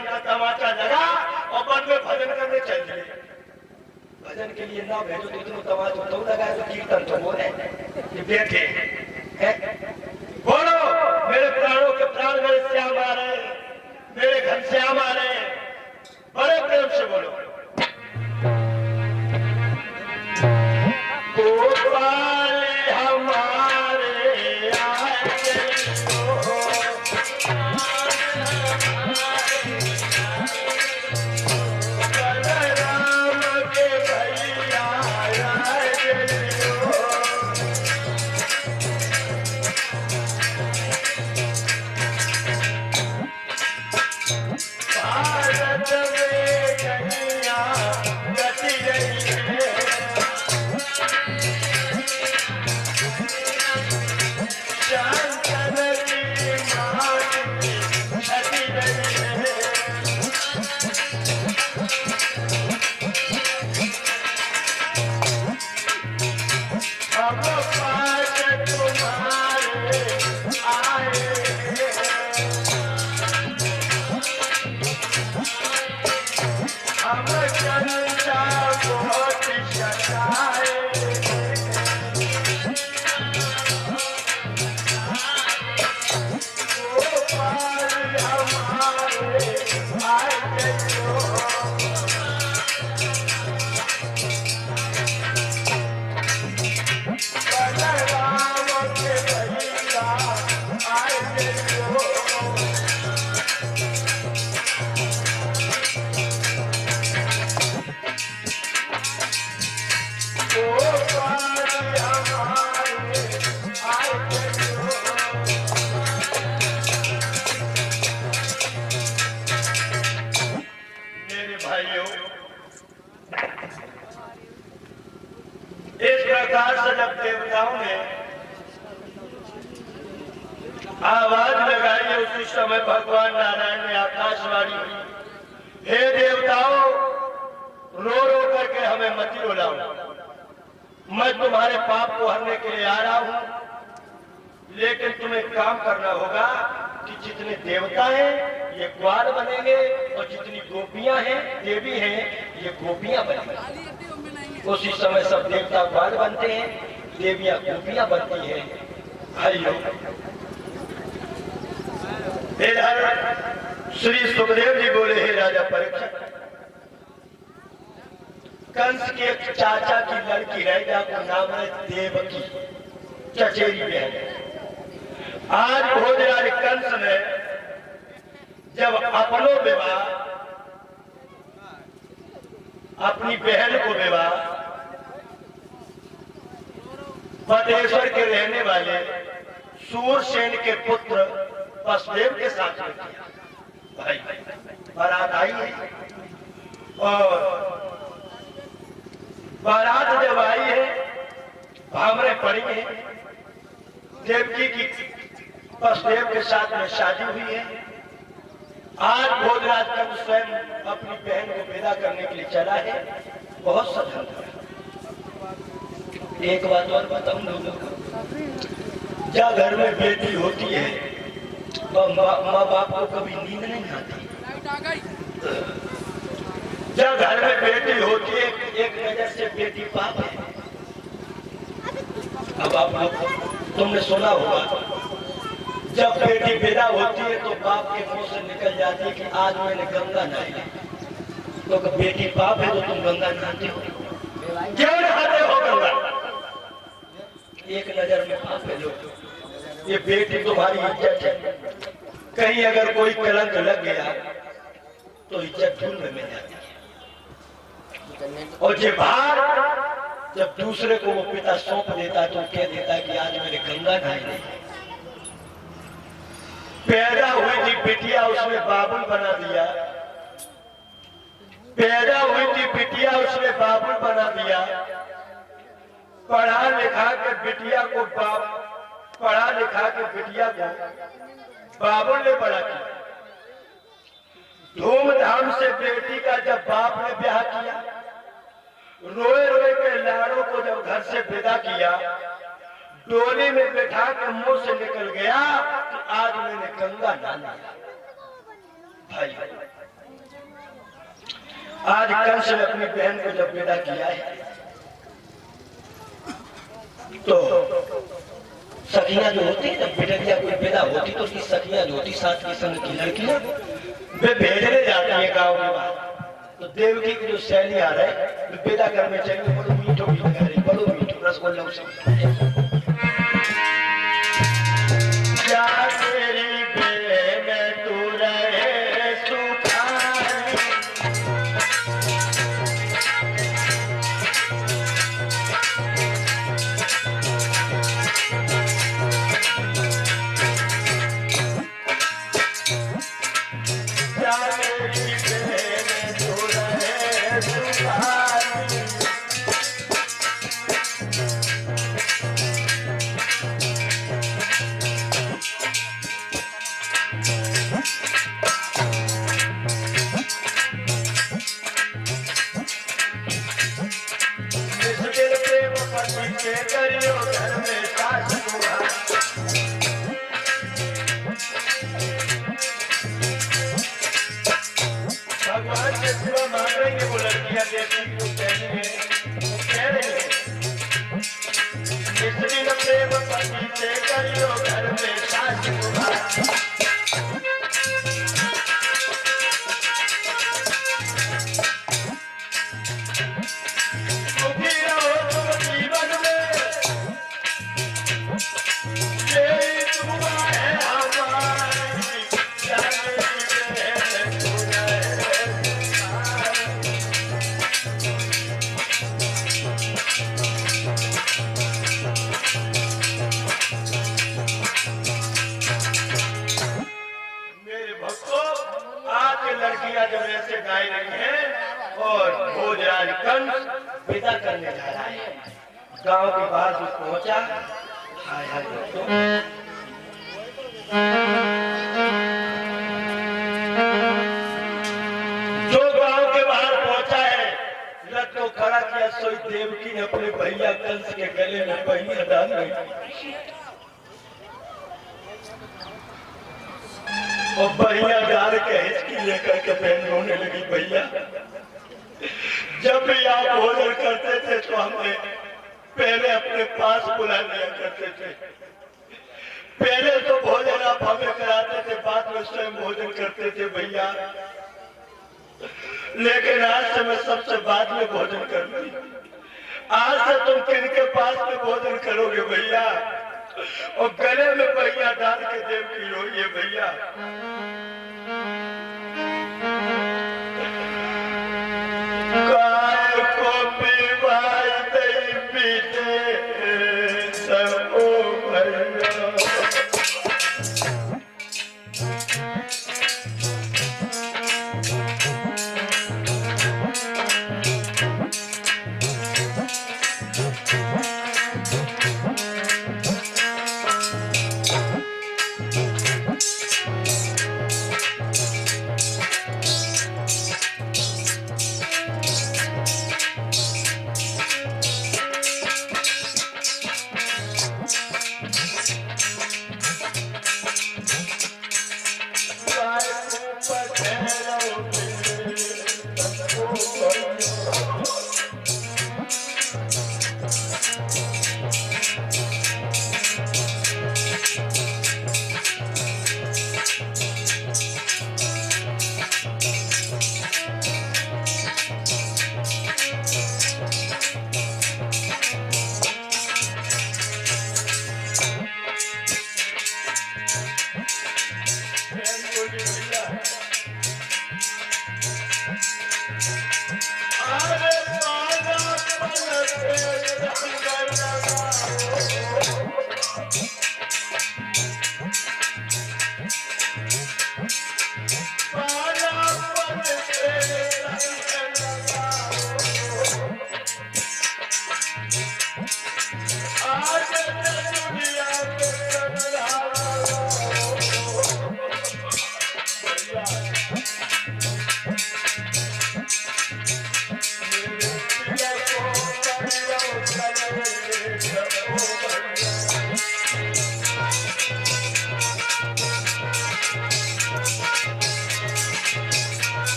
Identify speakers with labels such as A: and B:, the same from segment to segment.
A: शाम का तमाचा लगा और वन में भजन करने चल दिए। भजन के लिए ना भेजो तो इतना तमाचा तो लगाए तो कीर्तन तो बोले कि बैठे बोलो मेरे प्राणों के प्राण मेरे श्याम आ रहे, मेरे घनश्याम आ रहे, बड़े प्रेम से बोलो। गोपाल हमारे आए बलराम के भैया भारत में कन्या गति रही है, जब देवताओं ने आवाज लगाई है उसी समय भगवान नारायण ने आकाशवाणी की, हे देवताओं रो रो करके हमें मत रुलाओ, मैं तुम्हारे पाप को हरने के लिए आ रहा हूं, लेकिन तुम्हें काम करना होगा कि जितने देवता हैं ये ग्वाल बनेंगे और जितनी गोपियां हैं देवी हैं ये गोपियां बनेंगी। उसी समय सब देवता ग्वाल बनते हैं, देवियां गोपियां बनती हैं। भाइयों इधर श्री सुखदेव जी बोले, हे राजा परीक्षित, कंस के एक चाचा की लड़की रह जाकर नाम है देवकी, चचेरी बहन। आज भोजराज कंस ने जब अपनो विवाह अपनी बहन को विवाह बदेश्वर के रहने वाले सूरसेन के पुत्र वसुदेव के साथ में किया। भाई बारात आई है और बारात जब आई है भामरे पड़ी है, देवकी की वसुदेव के साथ में शादी हुई है। आज भोजराज कंस स्वयं अपनी बहन को विदा करने के लिए चला है, बहुत सधन। एक बात और बताऊं लोगों को, जब घर में बेटी होती है तो माँ बाप को कभी नींद नहीं आती। जब घर में बेटी होती है एक नजर से बेटी पाप है। अब आप लोग तुमने सुना होगा, जब बेटी विदा होती है तो बाप के मुंह से निकल जाती है कि आज मैंने गंगा नहाई, तो बेटी पाप है तो तुम गंगा नहाते हो, क्यों नहाते हो गंगा? एक नजर में पाप है लोग। ये बेटी तुम्हारी इज्जत है, कहीं अगर कोई कलंक लग गया तो इज्जत धूल में मिल जाती है। और ये भार जब दूसरे को वो पिता सौंप देता है तो कह देता है कि आज मैंने गंगा नहाई नहीं। पैदा हुई थी बिटिया, उसने बाबुल बना दिया। पैदा हुई थी बिटिया, उसने बाबुल बना दिया। पढ़ा लिखा के बिटिया को पढ़ा लिखा के बिटिया को बाबुल ने बड़ा किया। धूमधाम से बेटी का जब बाप ने ब्याह किया, रोए रोए के लाड़ों को जब घर से विदा किया, डोली में बैठा के मुंह से निकल गया कि आज मैंने गंगा नहा लिया। भाई आज कंस ने अपनी बहन को जब विदा किया है तो सखियां जो होती है, जब बिटिया कोई विदा होती तो उसकी सखियां जो होती, साथ की संग की लड़कियां, वे भेजने जाती है गाँव के बाद। तो देवकी की जो सहेली आ रहे विदा करने चाहिए, बड़ो मीठो मीठो, बड़ो मीठो रसगुल्ला विदा करने जा रहा है। गांव के बाहर जो पहुंचा, हाय हाय दोस्तों, जो गांव के बाहर पहुंचा है, रथ को खड़ा किया, सोई देवकी ने अपने भैया कंस के गले में पहिया डाल दी और भैया डाल के हिचकी लेकर के बहन रोने लगी। भैया जब भी आप भोजन करते थे तो हमें पहले अपने पास बुला लिया करते थे। पहले तो भोजन आप हमें कराते थे, बाद में स्वयं भोजन करते थे भैया, लेकिन आज से मैं सबसे बाद में भोजन करूंगी। आज से तुम किनके पास में भोजन करोगे भैया? और गले में भैया डाल के देवकी रोइए भैया।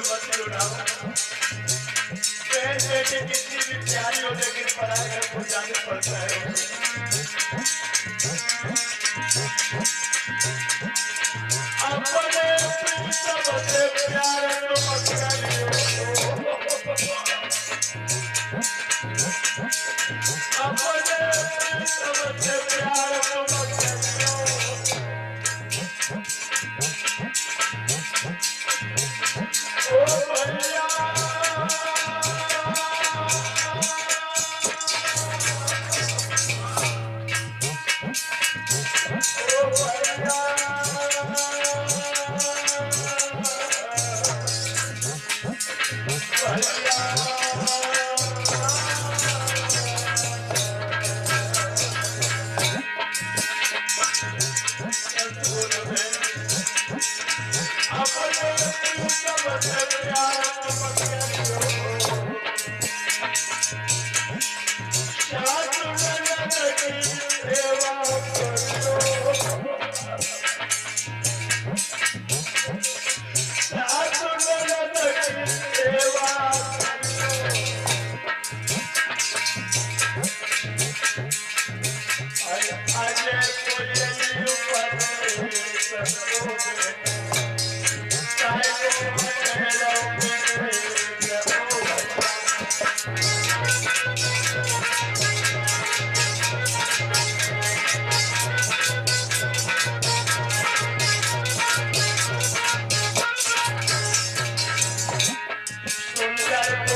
A: मत उड़ाओ। बहन बेटी कितनी भी प्यारी हो लेकिन पढ़ाई घर को जाने पड़ता है। अपने सबसे प्यार को मत करियो, अपने सबसे प्यार को मत करियो। ओ भैया सुंदर